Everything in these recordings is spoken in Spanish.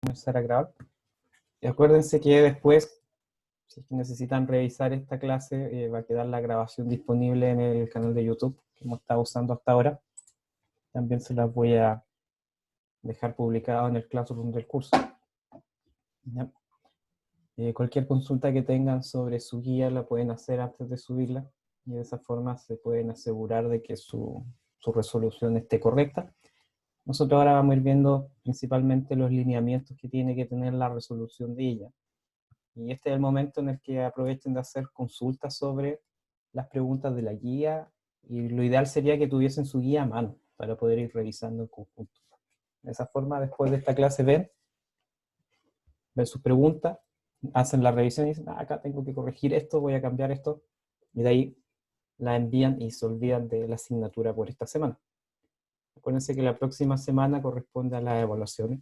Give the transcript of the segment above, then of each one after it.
Comenzar a grabar. Y acuérdense que después, si es que necesitan revisar esta clase, va a quedar la grabación disponible en el canal de YouTube que hemos estado usando hasta ahora. También se las voy a dejar publicado en el Classroom del curso. ¿Ya? Cualquier consulta que tengan sobre su guía la pueden hacer antes de subirla, y de esa forma se pueden asegurar de que su resolución esté correcta. Nosotros ahora vamos a ir viendo principalmente los lineamientos que tiene que tener la resolución de ella. Y este es el momento en el que aprovechen de hacer consultas sobre las preguntas de la guía, y lo ideal sería que tuviesen su guía a mano para poder ir revisando en conjunto. De esa forma, después de esta clase ven sus preguntas, hacen la revisión y dicen, acá tengo que corregir esto, voy a cambiar esto, y de ahí la envían y se olvidan de la asignatura por esta semana. Acuérdense que la próxima semana corresponde a las evaluaciones.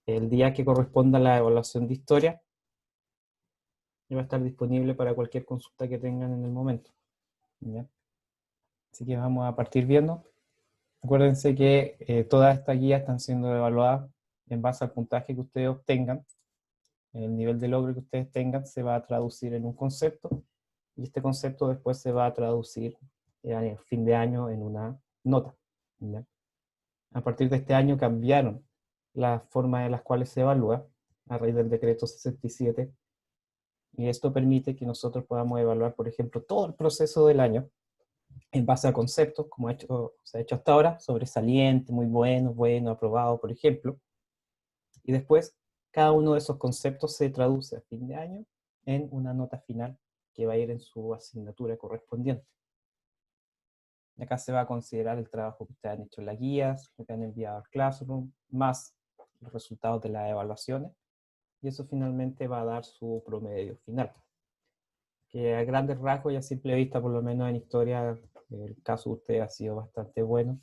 El día que corresponda a la evaluación de historia, va a estar disponible para cualquier consulta que tengan en el momento. ¿Ya? Así que vamos a partir viendo. Acuérdense que todas estas guías están siendo evaluadas en base al puntaje que ustedes obtengan. El nivel de logro que ustedes tengan se va a traducir en un concepto, y este concepto después se va a traducir a fin de año en una nota. ¿Ya? A partir de este año cambiaron la forma en las cuales se evalúa a raíz del decreto 67, y esto permite que nosotros podamos evaluar, por ejemplo, todo el proceso del año en base a conceptos, como se ha hecho hasta ahora, sobresaliente, muy bueno, bueno, aprobado, por ejemplo, y después cada uno de esos conceptos se traduce a fin de año en una nota final que va a ir en su asignatura correspondiente. Y acá se va a considerar el trabajo que ustedes han hecho en las guías, lo que han enviado al Classroom, más los resultados de las evaluaciones, y eso finalmente va a dar su promedio final. Que a grandes rasgos y a simple vista, por lo menos en historia, el caso de ustedes ha sido bastante bueno.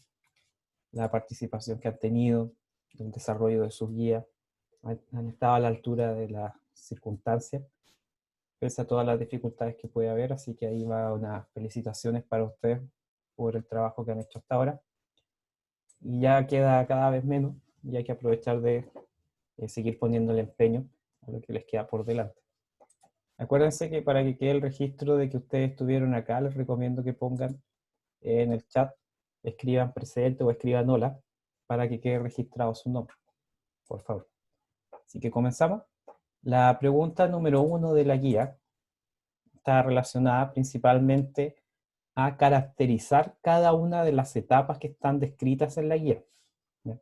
La participación que han tenido, el desarrollo de sus guías, han estado a la altura de las circunstancias, pese a todas las dificultades que puede haber, así que ahí va unas felicitaciones para ustedes por el trabajo que han hecho hasta ahora. Y ya queda cada vez menos, y hay que aprovechar de seguir poniendo el empeño a lo que les queda por delante. Acuérdense que para que quede el registro de que ustedes estuvieron acá, les recomiendo que pongan en el chat, escriban presente o escriban hola, para que quede registrado su nombre, por favor. Así que comenzamos. La pregunta número 1 de la guía está relacionada principalmente a caracterizar cada una de las etapas que están descritas en la guía. ¿Ya?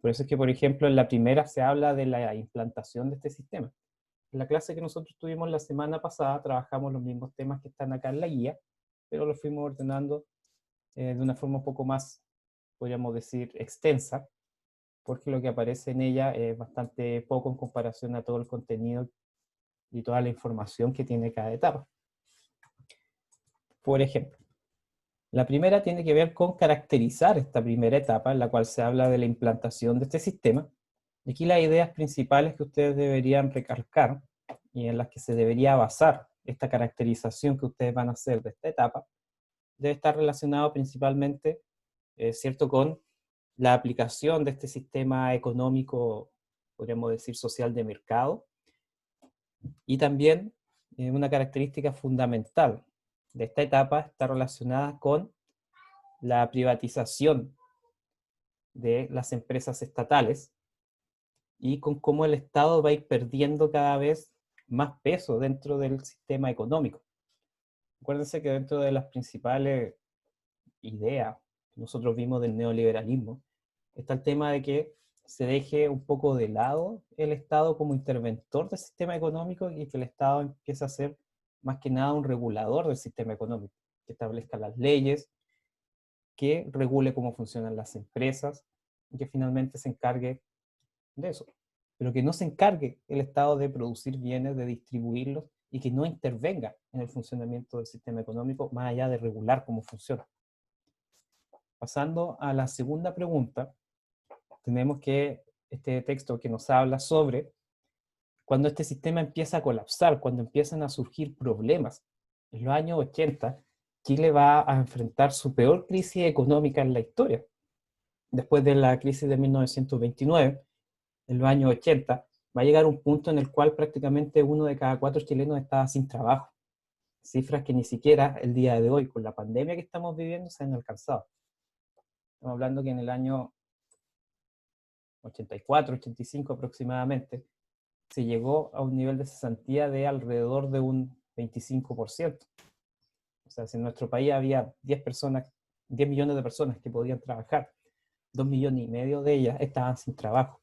Por eso es que, por ejemplo, en la primera se habla de la implantación de este sistema. En la clase que nosotros tuvimos la semana pasada trabajamos los mismos temas que están acá en la guía, pero los fuimos ordenando de una forma un poco más, podríamos decir, extensa, porque lo que aparece en ella es bastante poco en comparación a todo el contenido y toda la información que tiene cada etapa. Por ejemplo, la primera tiene que ver con caracterizar esta primera etapa, en la cual se habla de la implantación de este sistema. Y aquí las ideas principales que ustedes deberían recalcar, y en las que se debería basar esta caracterización que ustedes van a hacer de esta etapa, debe estar relacionado principalmente, ¿cierto?, con la aplicación de este sistema económico, podríamos decir social de mercado, y también una característica fundamental de esta etapa está relacionada con la privatización de las empresas estatales y con cómo el Estado va a ir perdiendo cada vez más peso dentro del sistema económico. Acuérdense que dentro de las principales ideas que nosotros vimos del neoliberalismo está el tema de que se deje un poco de lado el Estado como interventor del sistema económico, y que el Estado empiece a ser más que nada un regulador del sistema económico, que establezca las leyes, que regule cómo funcionan las empresas, y que finalmente se encargue de eso. Pero que no se encargue el Estado de producir bienes, de distribuirlos, y que no intervenga en el funcionamiento del sistema económico, más allá de regular cómo funciona. Pasando a la segunda pregunta, tenemos que este texto que nos habla sobre cuando este sistema empieza a colapsar, cuando empiezan a surgir problemas. En los años 80, Chile va a enfrentar su peor crisis económica en la historia. Después de la crisis de 1929, en los años 80, va a llegar un punto en el cual prácticamente 1 de cada 4 chilenos estaba sin trabajo. Cifras que ni siquiera el día de hoy, con la pandemia que estamos viviendo, se han alcanzado. Estamos hablando que en el año 84, 85 aproximadamente, se llegó a un nivel de cesantía de alrededor de un 25%. O sea, si en nuestro país había 10 millones de personas que podían trabajar, 2,5 millones de ellas estaban sin trabajo.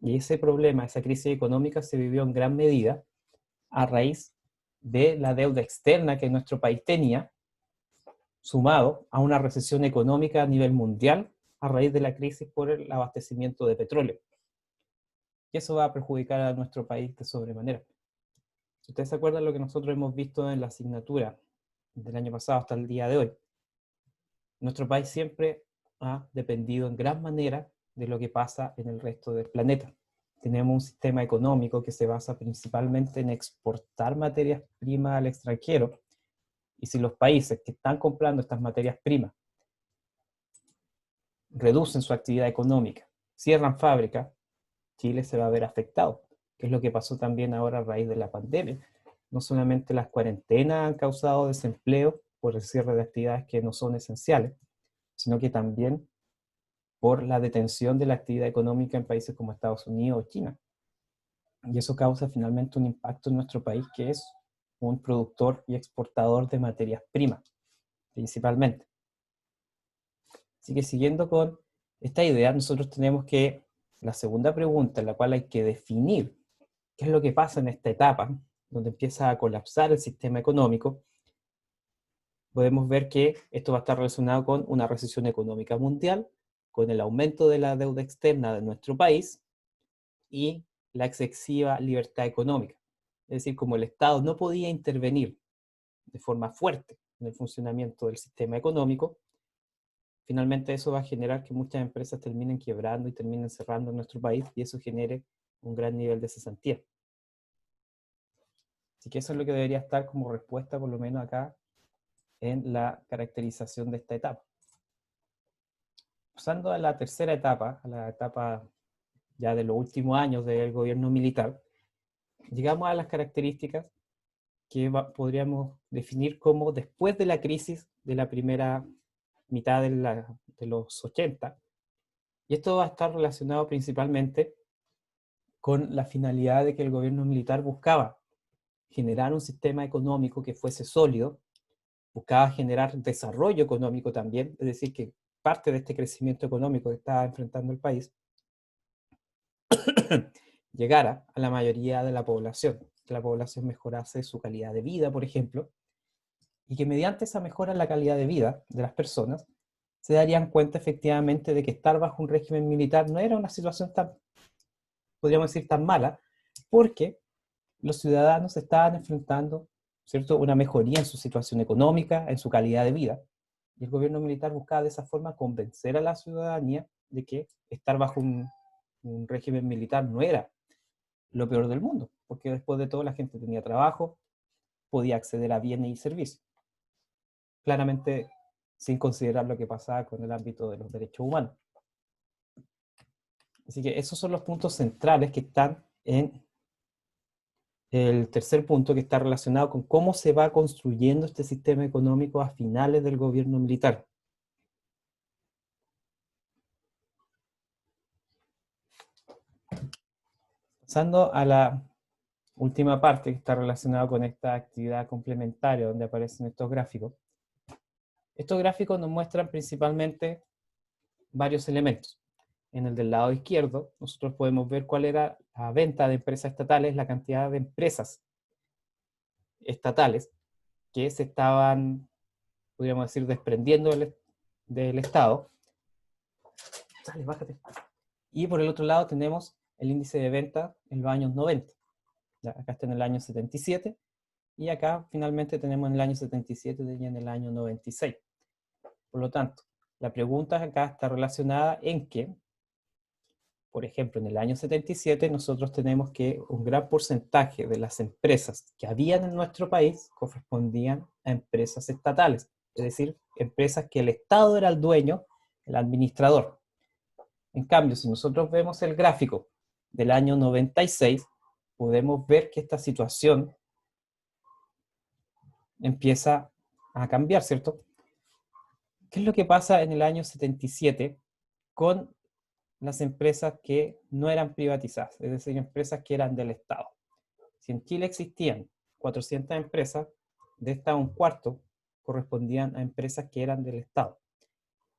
Y ese problema, esa crisis económica se vivió en gran medida a raíz de la deuda externa que nuestro país tenía, sumado a una recesión económica a nivel mundial a raíz de la crisis por el abastecimiento de petróleo. Y eso va a perjudicar a nuestro país de sobremanera. Si ustedes se acuerdan lo que nosotros hemos visto en la asignatura del año pasado hasta el día de hoy, nuestro país siempre ha dependido en gran manera de lo que pasa en el resto del planeta. Tenemos un sistema económico que se basa principalmente en exportar materias primas al extranjero, y si los países que están comprando estas materias primas reducen su actividad económica, cierran fábricas, Chile se va a ver afectado, que es lo que pasó también ahora a raíz de la pandemia. No solamente las cuarentenas han causado desempleo por el cierre de actividades que no son esenciales, sino que también por la detención de la actividad económica en países como Estados Unidos o China. Y eso causa finalmente un impacto en nuestro país, que es un productor y exportador de materias primas, principalmente. Así que siguiendo con esta idea, nosotros tenemos que, la segunda pregunta, en la cual hay que definir qué es lo que pasa en esta etapa, donde empieza a colapsar el sistema económico, podemos ver que esto va a estar relacionado con una recesión económica mundial, con el aumento de la deuda externa de nuestro país y la excesiva libertad económica. Es decir, como el Estado no podía intervenir de forma fuerte en el funcionamiento del sistema económico, finalmente eso va a generar que muchas empresas terminen quebrando y terminen cerrando en nuestro país, y eso genere un gran nivel de cesantía. Así que eso es lo que debería estar como respuesta, por lo menos acá, en la caracterización de esta etapa. Pasando a la tercera etapa, a la etapa ya de los últimos años del gobierno militar, llegamos a las características que podríamos definir como después de la crisis de la primera mitad de los 80. Y esto va a estar relacionado principalmente con la finalidad de que el gobierno militar buscaba generar un sistema económico que fuese sólido, buscaba generar desarrollo económico también, es decir, que parte de este crecimiento económico que estaba enfrentando el país llegara a la mayoría de la población, que la población mejorase su calidad de vida, por ejemplo, y que mediante esa mejora en la calidad de vida de las personas se darían cuenta efectivamente de que estar bajo un régimen militar no era una situación tan, podríamos decir, tan mala, porque los ciudadanos estaban enfrentando, ¿cierto?, una mejoría en su situación económica, en su calidad de vida, y el gobierno militar buscaba de esa forma convencer a la ciudadanía de que estar bajo un régimen militar no era lo peor del mundo, porque después de todo la gente tenía trabajo, podía acceder a bienes y servicios. Claramente sin considerar lo que pasaba con el ámbito de los derechos humanos. Así que esos son los puntos centrales que están en el tercer punto, que está relacionado con cómo se va construyendo este sistema económico a finales del gobierno militar. Pasando a la última parte, que está relacionada con esta actividad complementaria, donde aparecen estos gráficos. Estos gráficos nos muestran principalmente varios elementos. En el del lado izquierdo, nosotros podemos ver cuál era la venta de empresas estatales, la cantidad de empresas estatales que se estaban, podríamos decir, desprendiendo del Estado. Dale, bájate. Y por el otro lado tenemos el índice de venta en los años 90. Ya, acá está en el año 77, y acá finalmente tenemos en el año 77 y en el año 96. Por lo tanto, la pregunta acá está relacionada en que, por ejemplo, en el año 77 nosotros tenemos que un gran porcentaje de las empresas que habían en nuestro país correspondían a empresas estatales, es decir, empresas que el Estado era el dueño, el administrador. En cambio, si nosotros vemos el gráfico del año 96, podemos ver que esta situación empieza a cambiar, ¿cierto? ¿Qué es lo que pasa en el año 77 con las empresas que no eran privatizadas? Es decir, empresas que eran del Estado. Si en Chile existían 400 empresas, de estas un cuarto correspondían a empresas que eran del Estado.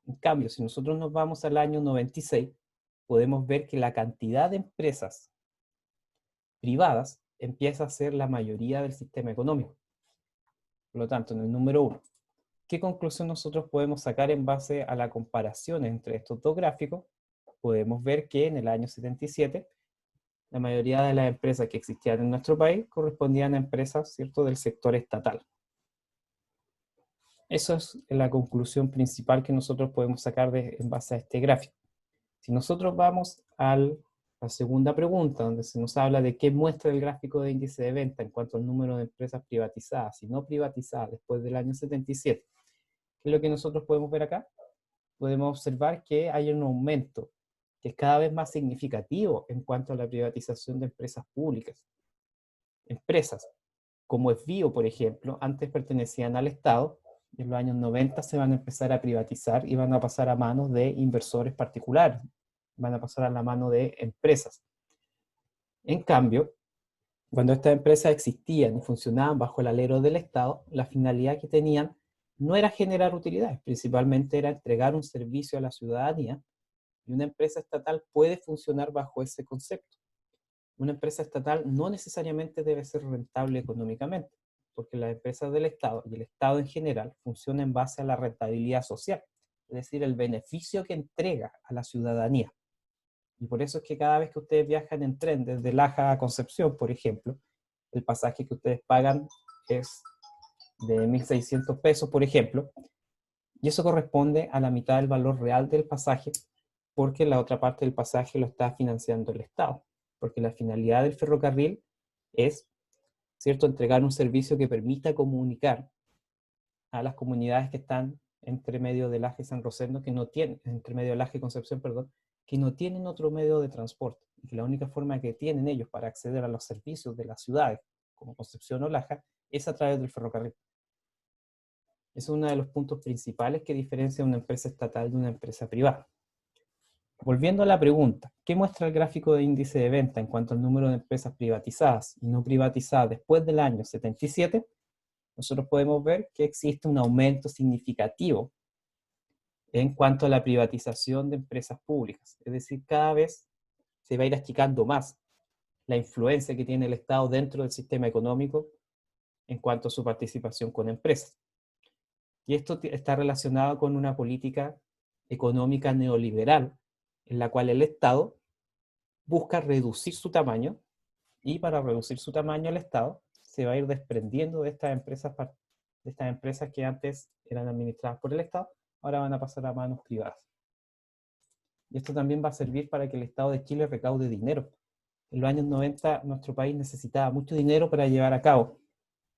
En cambio, si nosotros nos vamos al año 96, podemos ver que la cantidad de empresas privadas empieza a ser la mayoría del sistema económico. Por lo tanto, en el número 1, ¿qué conclusión nosotros podemos sacar en base a la comparación entre estos dos gráficos? Podemos ver que en el año 77, la mayoría de las empresas que existían en nuestro país correspondían a empresas, ¿cierto?, del sector estatal. Eso es la conclusión principal que nosotros podemos sacar en base a este gráfico. Si nosotros vamos a la segunda pregunta, donde se nos habla de qué muestra el gráfico de índice de venta en cuanto al número de empresas privatizadas y no privatizadas después del año 77, ¿qué es lo que nosotros podemos ver acá? Podemos observar que hay un aumento que es cada vez más significativo en cuanto a la privatización de empresas públicas. Empresas como Esbio, por ejemplo, antes pertenecían al Estado, y en los años 90 se van a empezar a privatizar y van a pasar a manos de inversores particulares, van a pasar a la mano de empresas. En cambio, cuando estas empresas existían y funcionaban bajo el alero del Estado, la finalidad que tenían no era generar utilidades, principalmente era entregar un servicio a la ciudadanía, y una empresa estatal puede funcionar bajo ese concepto. Una empresa estatal no necesariamente debe ser rentable económicamente, porque las empresas del Estado y el Estado en general funcionan en base a la rentabilidad social, es decir, el beneficio que entrega a la ciudadanía. Y por eso es que cada vez que ustedes viajan en tren desde Laja a Concepción, por ejemplo, el pasaje que ustedes pagan es de 1.600 pesos, por ejemplo, y eso corresponde a la mitad del valor real del pasaje, porque la otra parte del pasaje lo está financiando el Estado, porque la finalidad del ferrocarril es, ¿cierto?, entregar un servicio que permita comunicar a las comunidades que están entre medio de Laja y San Rosendo, que no tienen, entre medio de Laja y Concepción, perdón, que no tienen otro medio de transporte, y que la única forma que tienen ellos para acceder a los servicios de las ciudades, como Concepción o Laja, es a través del ferrocarril. Es uno de los puntos principales que diferencia una empresa estatal de una empresa privada. Volviendo a la pregunta, ¿qué muestra el gráfico de índice de venta en cuanto al número de empresas privatizadas y no privatizadas después del año 77? Nosotros podemos ver que existe un aumento significativo en cuanto a la privatización de empresas públicas. Es decir, cada vez se va a ir achicando más la influencia que tiene el Estado dentro del sistema económico en cuanto a su participación con empresas. Y esto está relacionado con una política económica neoliberal, en la cual el Estado busca reducir su tamaño, y para reducir su tamaño el Estado se va a ir desprendiendo de estas empresas que antes eran administradas por el Estado, ahora van a pasar a manos privadas. Y esto también va a servir para que el Estado de Chile recaude dinero. En los años 90 nuestro país necesitaba mucho dinero para llevar a cabo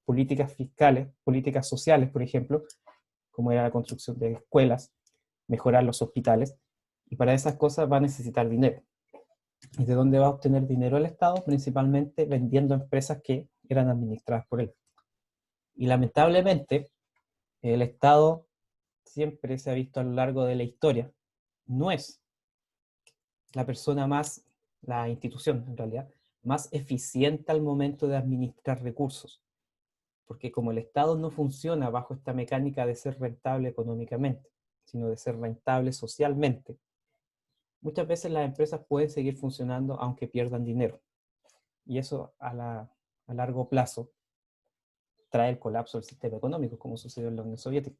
políticas fiscales, políticas sociales, por ejemplo, como era la construcción de escuelas, mejorar los hospitales, y para esas cosas va a necesitar dinero. ¿Y de dónde va a obtener dinero el Estado? Principalmente vendiendo empresas que eran administradas por él. Y lamentablemente, el Estado siempre se ha visto a lo largo de la historia, no es la persona más, la institución en realidad, más eficiente al momento de administrar recursos. Porque como el Estado no funciona bajo esta mecánica de ser rentable económicamente, sino de ser rentable socialmente, muchas veces las empresas pueden seguir funcionando aunque pierdan dinero. Y eso a largo plazo trae el colapso del sistema económico, como sucedió en la Unión Soviética.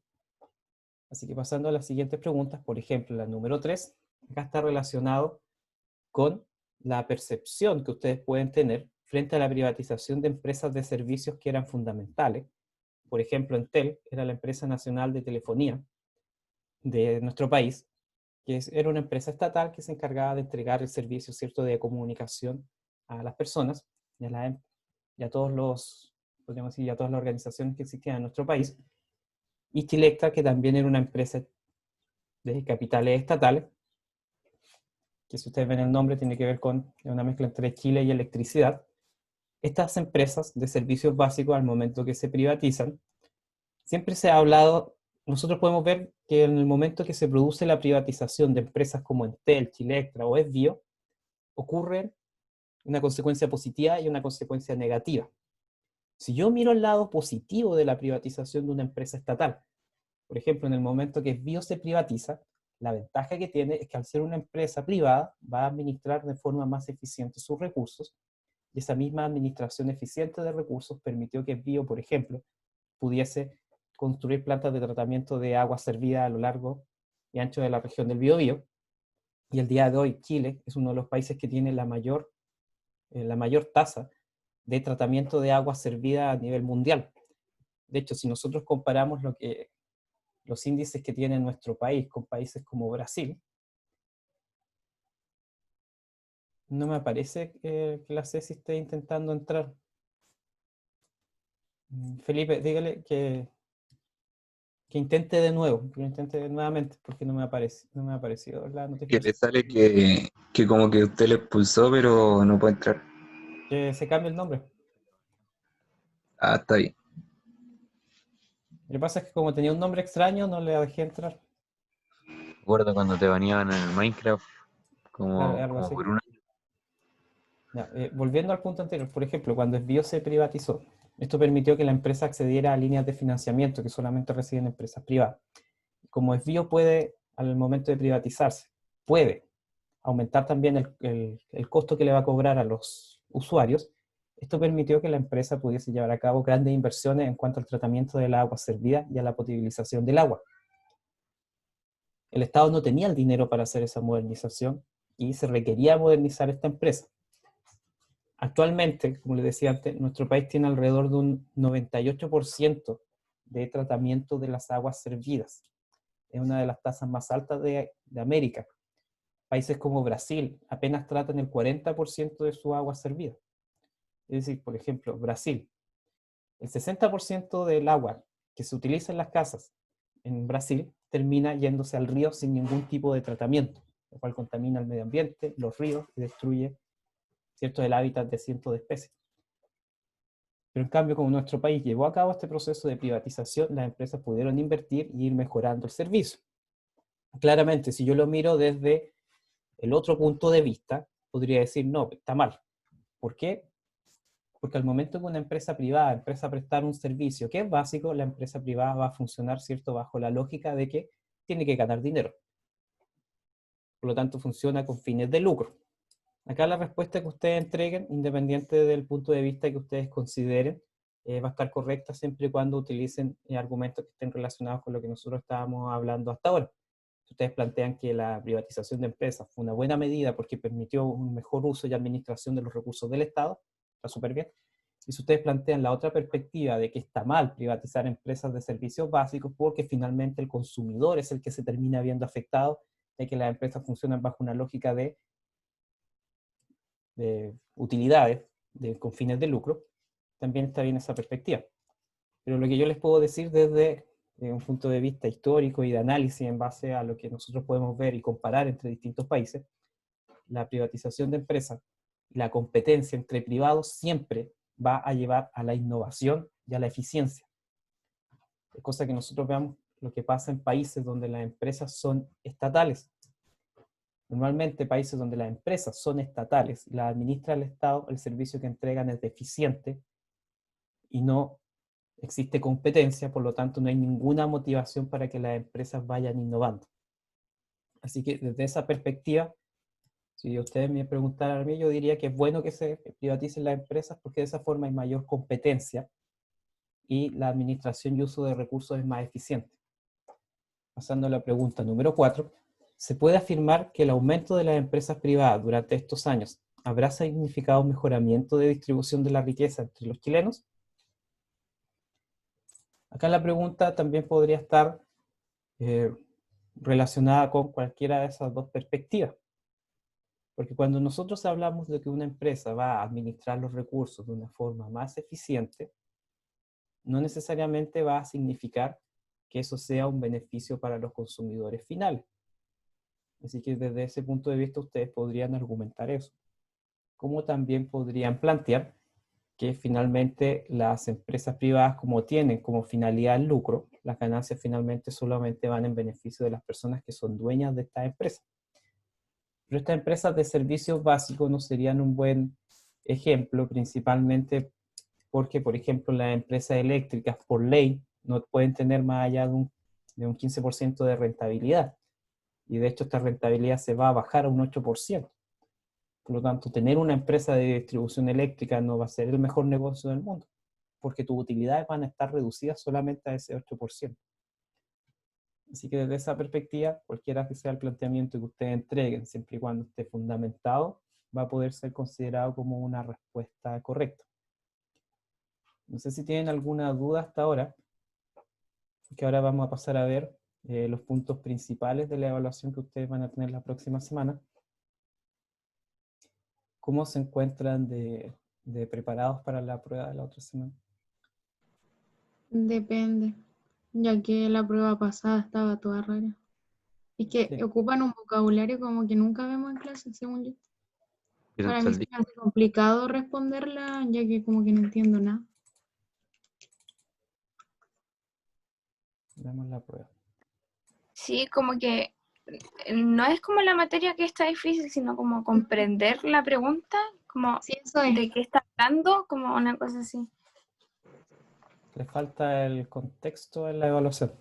Así que pasando a las siguientes preguntas, por ejemplo, la número 3, acá está relacionado con la percepción que ustedes pueden tener frente a la privatización de empresas de servicios que eran fundamentales. Por ejemplo, Entel era la empresa nacional de telefonía de nuestro país, que era una empresa estatal que se encargaba de entregar el servicio, ¿cierto?, de comunicación a las personas y a todos los, podríamos decir, a todas las organizaciones que existían en nuestro país. Y Chilectra, que también era una empresa de capitales estatales, que si ustedes ven el nombre tiene que ver con una mezcla entre Chile y electricidad. Estas empresas de servicios básicos, al momento que se privatizan, siempre se ha hablado, nosotros podemos ver que en el momento que se produce la privatización de empresas como Entel, Chilectra o Esbio, ocurre una consecuencia positiva y una consecuencia negativa. Si yo miro el lado positivo de la privatización de una empresa estatal, por ejemplo, en el momento que Esbio se privatiza, la ventaja que tiene es que al ser una empresa privada va a administrar de forma más eficiente sus recursos, y esa misma administración eficiente de recursos permitió que Esbio, por ejemplo, pudiese construir plantas de tratamiento de agua servida a lo largo y ancho de la región del Biobío. Y el día de hoy Chile es uno de los países que tiene la mayor tasa de tratamiento de agua servida a nivel mundial. De hecho, si nosotros comparamos los índices que tiene nuestro país con países como Brasil, no me parece que la Ceci esté intentando entrar. Felipe, dígale que intente de nuevo, que lo intente nuevamente, porque no me ha aparecido la Que le notificación. sale que como que usted le expulsó, pero no puede entrar. Que se cambie el nombre. Ah, está bien. Lo que pasa es que como tenía un nombre extraño, no le dejé entrar. Recuerdo cuando te baneaban en el Minecraft, Claro, como, algo como así. por una... Ya, volviendo al punto anterior, por ejemplo, cuando Esbio se privatizó, esto permitió que la empresa accediera a líneas de financiamiento que solamente reciben empresas privadas. Como Esbio puede, al momento de privatizarse, puede aumentar también el costo que le va a cobrar a los usuarios, esto permitió que la empresa pudiese llevar a cabo grandes inversiones en cuanto al tratamiento del agua servida y a la potabilización del agua. El Estado no tenía el dinero para hacer esa modernización y se requería modernizar esta empresa. Actualmente, como les decía antes, nuestro país tiene alrededor de un 98% de tratamiento de las aguas servidas. Es una de las tasas más altas de América. Países como Brasil apenas tratan el 40% de su agua servida. Es decir, por ejemplo, Brasil, el 60% del agua que se utiliza en las casas en Brasil termina yéndose al río sin ningún tipo de tratamiento, lo cual contamina el medio ambiente, los ríos y destruye el hábitat de cientos de especies. Pero en cambio, como nuestro país llevó a cabo este proceso de privatización, las empresas pudieron invertir y ir mejorando el servicio. Claramente, si yo lo miro desde el otro punto de vista, podría decir, no, está mal. ¿Por qué? Porque al momento que una empresa privada empieza a prestar un servicio que es básico, la empresa privada va a funcionar, ¿cierto?, bajo la lógica de que tiene que ganar dinero. Por lo tanto, funciona con fines de lucro. Acá la respuesta que ustedes entreguen, independiente del punto de vista que ustedes consideren, va a estar correcta siempre y cuando utilicen argumentos que estén relacionados con lo que nosotros estábamos hablando hasta ahora. Si ustedes plantean que la privatización de empresas fue una buena medida porque permitió un mejor uso y administración de los recursos del Estado, está súper bien. Y si ustedes plantean la otra perspectiva de que está mal privatizar empresas de servicios básicos porque finalmente el consumidor es el que se termina viendo afectado, de que las empresas funcionan bajo una lógica de utilidades con fines de lucro, también está bien esa perspectiva. Pero lo que yo les puedo decir desde un punto de vista histórico y de análisis en base a lo que nosotros podemos ver y comparar entre distintos países, la privatización de empresas, la competencia entre privados siempre va a llevar a la innovación y a la eficiencia. Es cosa que nosotros veamos lo que pasa en países donde las empresas son estatales. Normalmente países donde las empresas son estatales y las administra el Estado, el servicio que entregan es deficiente y no existe competencia, por lo tanto no hay ninguna motivación para que las empresas vayan innovando. Así que desde esa perspectiva, si ustedes me preguntaran a mí, yo diría que es bueno que se privaticen las empresas porque de esa forma hay mayor competencia y la administración y uso de recursos es más eficiente. Pasando a la pregunta número 4, ¿se puede afirmar que el aumento de las empresas privadas durante estos años habrá significado un mejoramiento de distribución de la riqueza entre los chilenos? Acá la pregunta también podría estar eh, relacionada con cualquiera de esas dos perspectivas. Porque cuando nosotros hablamos de que una empresa va a administrar los recursos de una forma más eficiente, no necesariamente va a significar que eso sea un beneficio para los consumidores finales. Así que desde ese punto de vista ustedes podrían argumentar eso. Como también podrían plantear que finalmente las empresas privadas, como tienen como finalidad el lucro, las ganancias finalmente solamente van en beneficio de las personas que son dueñas de estas empresas. Pero estas empresas de servicios básicos no serían un buen ejemplo, principalmente porque, por ejemplo, las empresas eléctricas por ley no pueden tener más allá de un 15% de rentabilidad. Y de hecho esta rentabilidad se va a bajar a un 8%. Por lo tanto, tener una empresa de distribución eléctrica no va a ser el mejor negocio del mundo, porque tus utilidades van a estar reducidas solamente a ese 8%. Así que desde esa perspectiva, cualquiera que sea el planteamiento que ustedes entreguen, siempre y cuando esté fundamentado, va a poder ser considerado como una respuesta correcta. No sé si tienen alguna duda hasta ahora, que ahora vamos a pasar a ver los puntos principales de la evaluación que ustedes van a tener la próxima semana. ¿Cómo se encuentran de preparados para la prueba de la otra semana? Depende, ya que la prueba pasada estaba toda rara. Es que Sí. ocupan un vocabulario como que nunca vemos en clase, según yo. Yo Para todo mí el se día. me hace complicado responderla, ya que como que no entiendo nada. Veamos la prueba. Sí, como que no es como la materia que está difícil, sino como comprender la pregunta, como Sí, eso es. de qué está hablando, como una cosa así. Le falta el contexto en la evaluación.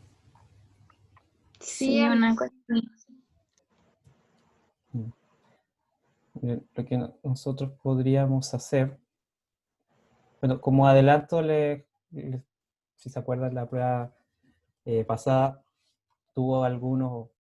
Sí, Sí, una cosa así. Lo que nosotros podríamos hacer, bueno, como adelanto, si se acuerdan, la prueba pasada tuvo algunos